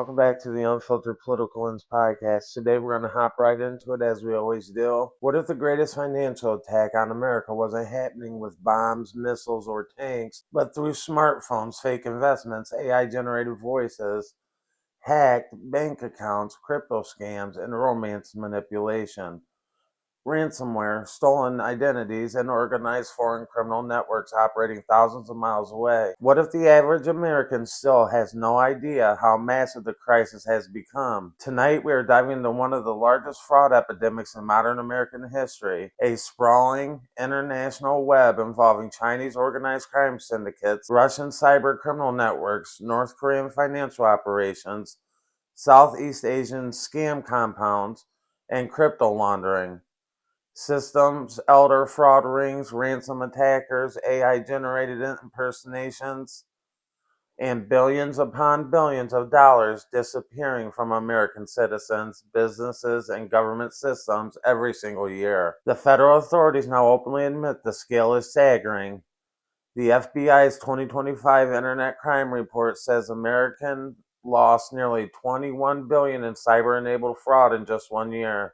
welcome back to the Unfiltered Political Lens Podcast. Today we're going to hop right into it as we always do. What if the greatest financial attack on America wasn't happening with bombs, missiles, or tanks, but through smartphones, fake investments, AI-generated voices, hacked bank accounts, crypto scams, and romance manipulation? Ransomware, stolen identities, and organized foreign criminal networks operating thousands of miles away. What if the average American still has no idea how massive the crisis has become? Tonight, we are diving into one of the largest fraud epidemics in modern American history, a sprawling international web involving Chinese organized crime syndicates, Russian cyber criminal networks, North Korean financial operations, Southeast Asian scam compounds, and crypto laundering. Systems, elder fraud rings, ransom attackers, AI-generated impersonations, and billions upon billions of dollars disappearing from American citizens, businesses, and government systems every single year. The federal authorities now openly admit the scale is staggering. The FBI's 2025 Internet Crime Report says Americans lost nearly $21 billion in cyber-enabled fraud in just 1 year,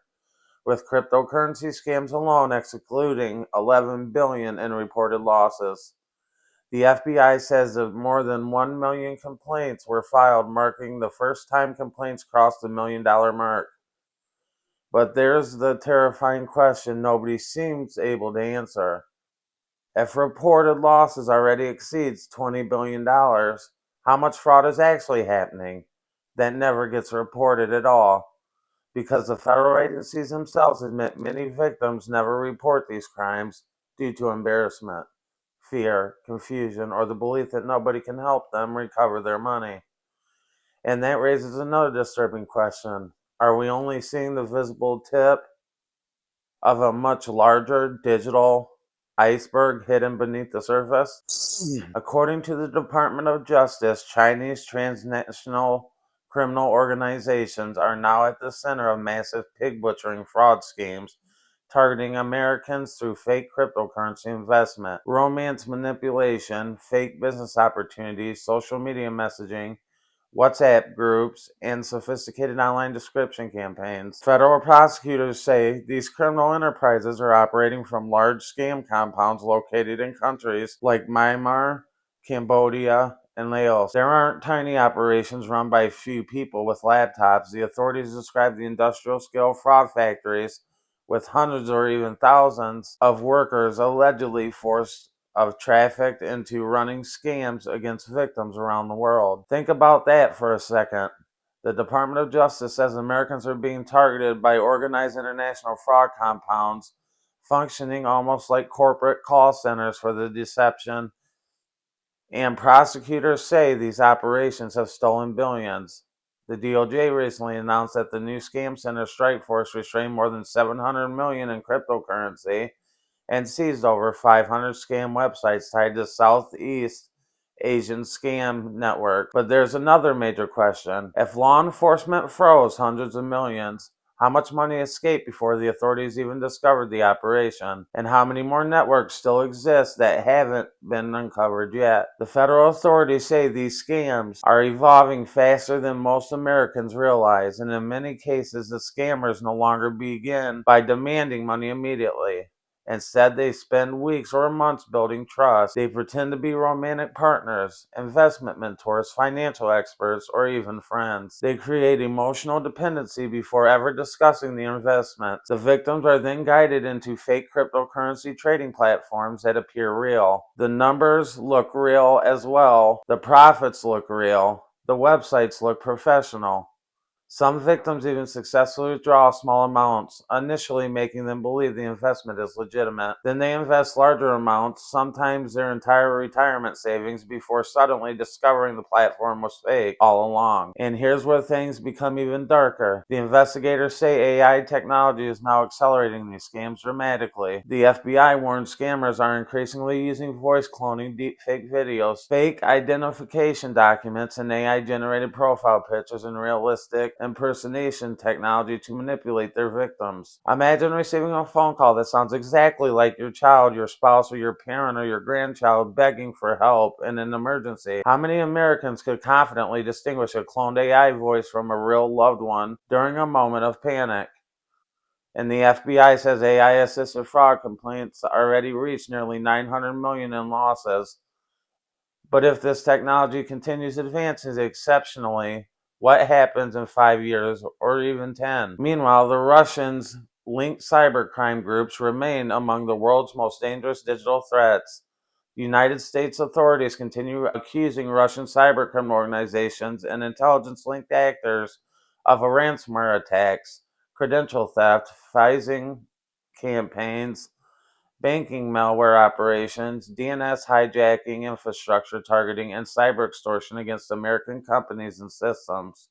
with cryptocurrency scams alone excluding $11 billion in reported losses. The FBI says that more than 1 million complaints were filed, marking the first time complaints crossed the $1 million mark. But there's the terrifying question nobody seems able to answer. If reported losses already exceeds $20 billion, how much fraud is actually happening that never gets reported at all? Because the federal agencies themselves admit many victims never report these crimes due to embarrassment, fear, confusion, or the belief that nobody can help them recover their money. And that raises another disturbing question. Are we only seeing the visible tip of a much larger digital iceberg hidden beneath the surface? According to the Department of Justice, Chinese transnational criminal organizations are now at the center of massive pig butchering fraud schemes targeting Americans through fake cryptocurrency investment, romance manipulation, fake business opportunities, social media messaging, WhatsApp groups, and sophisticated online description campaigns. Federal prosecutors say these criminal enterprises are operating from large scam compounds located in countries like Myanmar, Cambodia, and Laos. There aren't tiny operations run by a few people with laptops. The authorities describe the industrial scale fraud factories with hundreds or even thousands of workers allegedly forced of trafficked into running scams against victims around the world. Think about that for a second. The Department of Justice says Americans are being targeted by organized international fraud compounds functioning almost like corporate call centers for the deception, and prosecutors say these operations have stolen billions. The DOJ recently announced that the new Scam Center Strike Force restrained more than $700 million in cryptocurrency and seized over 500 scam websites tied to Southeast Asian scam network. But there's another major question. If law enforcement froze hundreds of millions, how much money escaped before the authorities even discovered the operation? And how many more networks still exist that haven't been uncovered yet? The federal authorities say these scams are evolving faster than most Americans realize, and in many cases, the scammers no longer begin by demanding money immediately. Instead, they spend weeks or months building trust. They pretend to be romantic partners, investment mentors, financial experts, or even friends. They create emotional dependency before ever discussing the investment. The victims are then guided into fake cryptocurrency trading platforms that appear real. The numbers look real as well. The profits look real. The websites look professional. Some victims even successfully withdraw small amounts, initially making them believe the investment is legitimate. Then they invest larger amounts, sometimes their entire retirement savings, before suddenly discovering the platform was fake all along. And here's where things become even darker. The investigators say AI technology is now accelerating these scams dramatically. The FBI warns scammers are increasingly using voice cloning, deepfake videos, fake identification documents, and AI-generated profile pictures, and realistic impersonation technology to manipulate their victims. Imagine receiving a phone call that sounds exactly like your child, your spouse, or your parent, or your grandchild begging for help in an emergency. How many Americans could confidently distinguish a cloned AI voice from a real loved one during a moment of panic? And the FBI says AI-assisted fraud complaints already reached nearly 900 million in losses. But if this technology continues advancing exceptionally, what happens in 5 years or even 10? Meanwhile, the Russians' linked cybercrime groups remain among the world's most dangerous digital threats. United States authorities continue accusing Russian cybercrime organizations and intelligence-linked actors of ransomware attacks, credential theft, phishing campaigns, banking malware operations, DNS hijacking, infrastructure targeting, and cyber extortion against American companies and systems.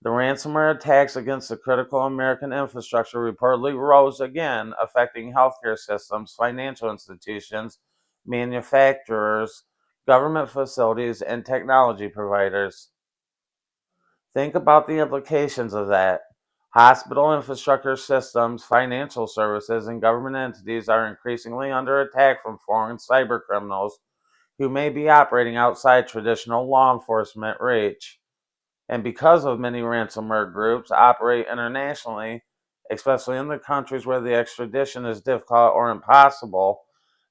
The ransomware attacks against the critical American infrastructure reportedly rose again, affecting healthcare systems, financial institutions, manufacturers, government facilities, and technology providers. Think about the implications of that. Hospital infrastructure systems, financial services, and government entities are increasingly under attack from foreign cybercriminals who may be operating outside traditional law enforcement reach. And because of many ransomware groups operate internationally, especially in the countries where the extradition is difficult or impossible,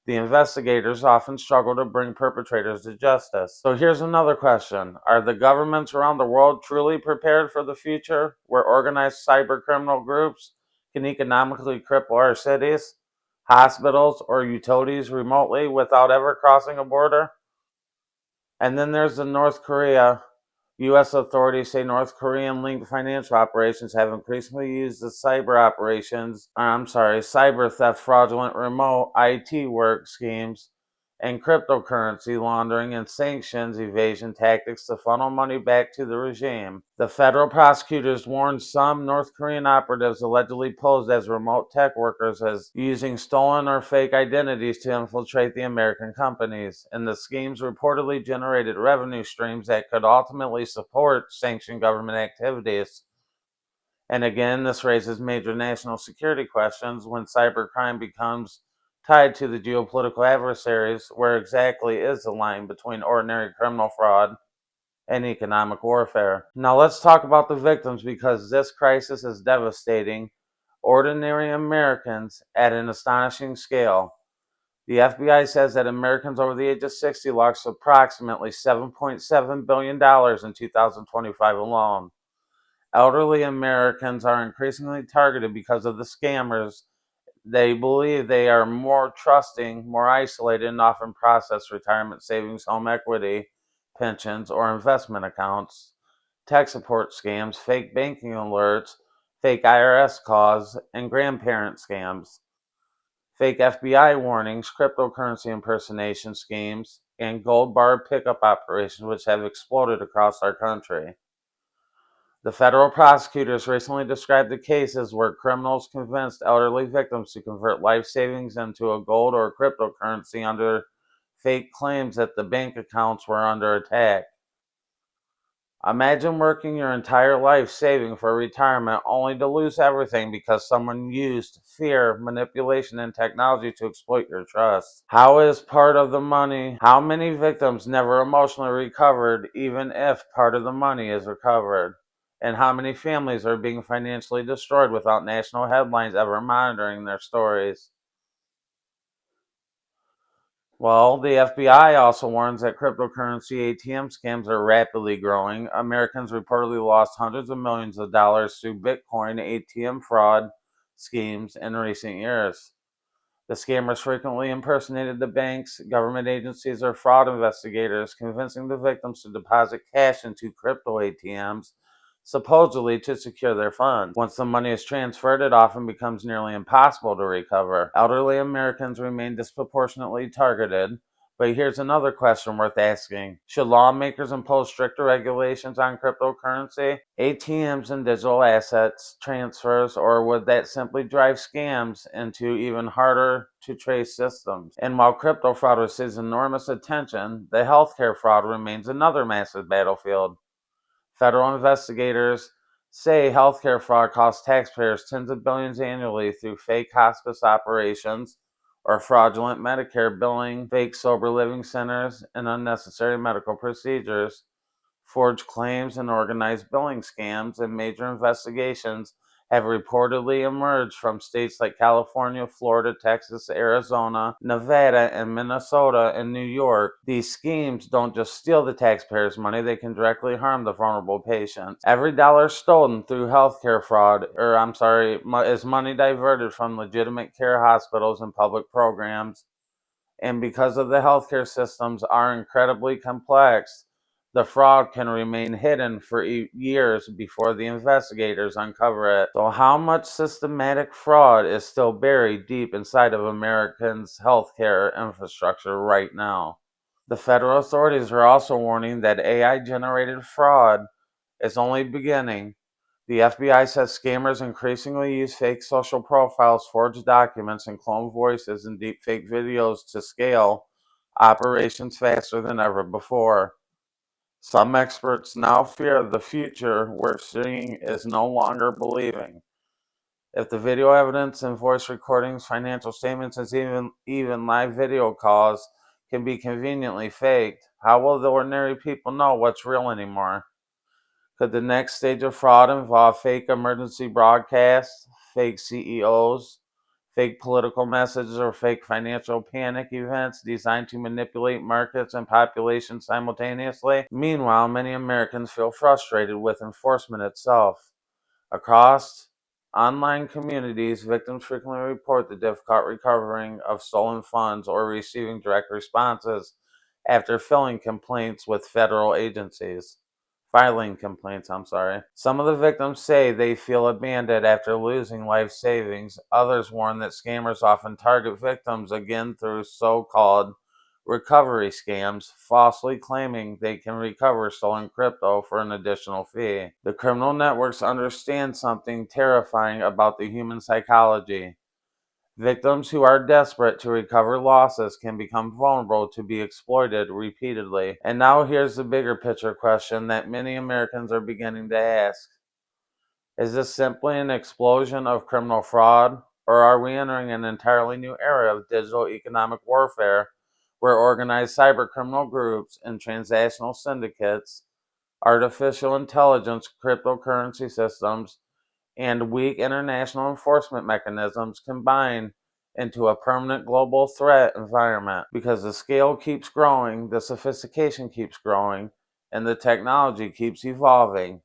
the investigators often struggle to bring perpetrators to justice. So here's another question. Are the governments around the world truly prepared for the future where organized cybercriminal groups can economically cripple our cities, hospitals, or utilities remotely without ever crossing a border? And then there's the North Korea. U.S. authorities say North Korean linked financial operations have increasingly used the cyber theft, fraudulent remote IT work schemes, and cryptocurrency laundering and sanctions evasion tactics to funnel money back to the regime. The federal prosecutors warned some North Korean operatives allegedly posed as remote tech workers as using stolen or fake identities to infiltrate the American companies, and the schemes reportedly generated revenue streams that could ultimately support sanctioned government activities. And again, this raises major national security questions when cybercrime becomes tied to the geopolitical adversaries. Where exactly is the line between ordinary criminal fraud and economic warfare? Now let's talk about the victims, because this crisis is devastating ordinary Americans at an astonishing scale. The FBI says that Americans over the age of 60 lost approximately $7.7 billion in 2025 alone. Elderly Americans are increasingly targeted because of the scammers. They believe they are more trusting, more isolated, and often process retirement savings, home equity, pensions, or investment accounts. Tech support scams, fake banking alerts, fake IRS calls, and grandparent scams, fake FBI warnings, cryptocurrency impersonation schemes, and gold bar pickup operations, which have exploded across our country. The federal prosecutors recently described the cases where criminals convinced elderly victims to convert life savings into a gold or cryptocurrency under fake claims that the bank accounts were under attack. Imagine working your entire life saving for retirement only to lose everything because someone used fear, manipulation, and technology to exploit your trust. How many victims never emotionally recovered even if part of the money is recovered? And how many families are being financially destroyed without national headlines ever monitoring their stories? Well, the FBI also warns that cryptocurrency ATM scams are rapidly growing. Americans reportedly lost hundreds of millions of dollars through Bitcoin ATM fraud schemes in recent years. The scammers frequently impersonated the banks, government agencies, or fraud investigators, convincing the victims to deposit cash into crypto ATMs, supposedly to secure their funds. Once the money is transferred, it often becomes nearly impossible to recover. Elderly Americans remain disproportionately targeted. But here's another question worth asking. Should lawmakers impose stricter regulations on cryptocurrency, ATMs, and digital assets transfers, or would that simply drive scams into even harder to trace systems? And while crypto fraud receives enormous attention, the healthcare fraud remains another massive battlefield. Federal investigators say healthcare fraud costs taxpayers tens of billions annually through fake hospice operations or fraudulent Medicare billing, fake sober living centers, and unnecessary medical procedures, forged claims, and organized billing scams, and major investigations have reportedly emerged from states like California, Florida, Texas, Arizona, Nevada, and Minnesota and New York. These schemes don't just steal the taxpayers' money, they can directly harm the vulnerable patients. Every dollar stolen through healthcare fraud, is money diverted from legitimate care hospitals and public programs. And because of the healthcare systems are incredibly complex, the fraud can remain hidden for years before the investigators uncover it. So, how much systematic fraud is still buried deep inside of Americans' healthcare infrastructure right now? The federal authorities are also warning that AI generated fraud is only beginning. The FBI says scammers increasingly use fake social profiles, forged documents, and cloned voices and deepfake videos to scale operations faster than ever before. Some experts now fear the future we're seeing is no longer believing. If the video evidence and voice recordings, financial statements, and even live video calls can be conveniently faked, how will the ordinary people know what's real anymore? Could the next stage of fraud involve fake emergency broadcasts, fake CEOs, fake political messages, or fake financial panic events designed to manipulate markets and populations simultaneously? Meanwhile, many Americans feel frustrated with enforcement itself. Across online communities, victims frequently report the difficult recovering of stolen funds or receiving direct responses after filing complaints. Some of the victims say they feel abandoned after losing life savings. Others warn that scammers often target victims again through so-called recovery scams, falsely claiming they can recover stolen crypto for an additional fee. The criminal networks understand something terrifying about the human psychology. Victims who are desperate to recover losses can become vulnerable to be exploited repeatedly. And now here's the bigger picture question that many Americans are beginning to ask. Is this simply an explosion of criminal fraud, or are we entering an entirely new era of digital economic warfare where organized cybercriminal groups and transnational syndicates, artificial intelligence, cryptocurrency systems, and weak international enforcement mechanisms combine into a permanent global threat environment? Because the scale keeps growing, the sophistication keeps growing, and the technology keeps evolving.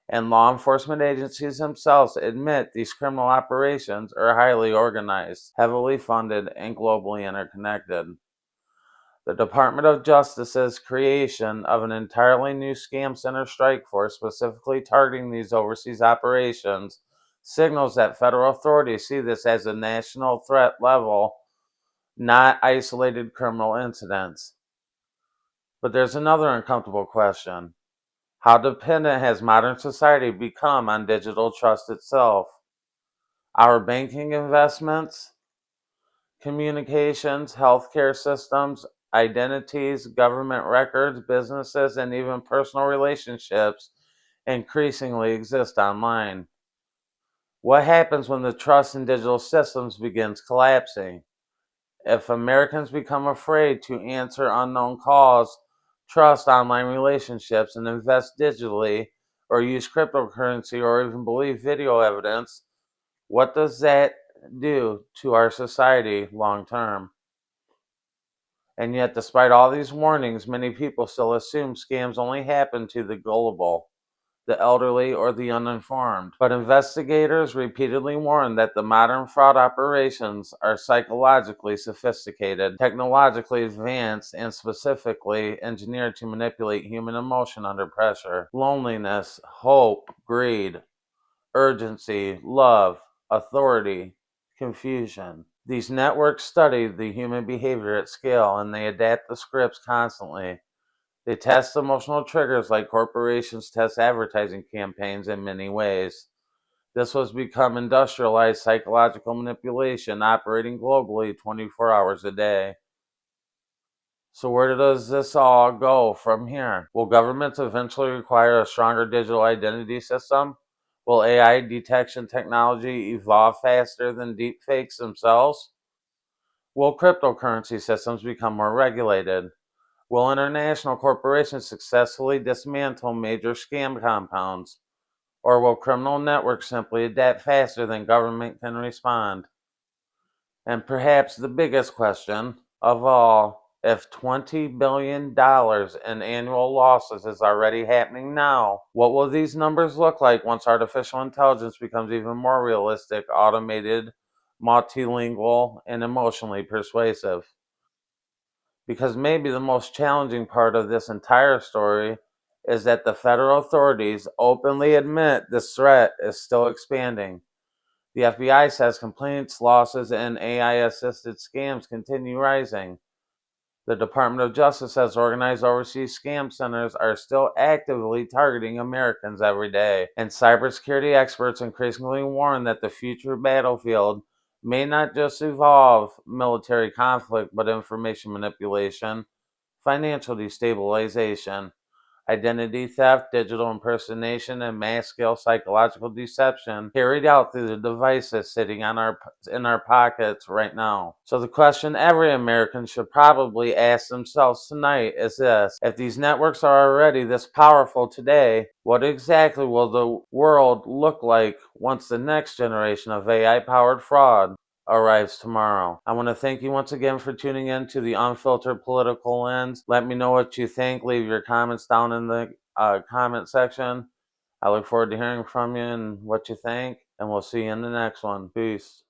And law enforcement agencies themselves admit these criminal operations are highly organized, heavily funded, and globally interconnected. The Department of Justice's creation of an entirely new scam center strike force specifically targeting these overseas operations signals that federal authorities see this as a national threat level, not isolated criminal incidents. But there's another uncomfortable question. How dependent has modern society become on digital trust itself? Our banking investments, communications, healthcare systems, identities, government records, businesses, and even personal relationships increasingly exist online. What happens when the trust in digital systems begins collapsing? If Americans become afraid to answer unknown calls, trust online relationships, and invest digitally, or use cryptocurrency, or even believe video evidence, what does that do to our society long term? And yet, despite all these warnings, many people still assume scams only happen to the gullible, the elderly, or the uninformed. But investigators repeatedly warn that the modern fraud operations are psychologically sophisticated, technologically advanced, and specifically engineered to manipulate human emotion under pressure. Loneliness, hope, greed, urgency, love, authority, confusion. These networks study the human behavior at scale, and they adapt the scripts constantly. They test emotional triggers like corporations test advertising campaigns in many ways. This was become industrialized psychological manipulation operating globally 24 hours a day. So where does this all go from here? Will governments eventually require a stronger digital identity system? Will AI detection technology evolve faster than deepfakes themselves? Will cryptocurrency systems become more regulated? Will international corporations successfully dismantle major scam compounds? Or will criminal networks simply adapt faster than government can respond? And perhaps the biggest question of all, if $20 billion in annual losses is already happening now, what will these numbers look like once artificial intelligence becomes even more realistic, automated, multilingual, and emotionally persuasive? Because maybe the most challenging part of this entire story is that the federal authorities openly admit this threat is still expanding. The FBI says complaints, losses, and AI assisted scams continue rising. The Department of Justice says organized overseas scam centers are still actively targeting Americans every day. And cybersecurity experts increasingly warn that the future battlefield may not just involve military conflict, but information manipulation, financial destabilization, identity theft, digital impersonation, and mass-scale psychological deception carried out through the devices sitting in our pockets right now. So the question every American should probably ask themselves tonight is this: if these networks are already this powerful today, what exactly will the world look like once the next generation of AI-powered fraud arrives tomorrow? I want to thank you once again for tuning in to the Unfiltered Political Lens. Let me know what you think. Leave your comments down in the comment section. I look forward to hearing from you and what you think, and we'll see you in the next one. Peace.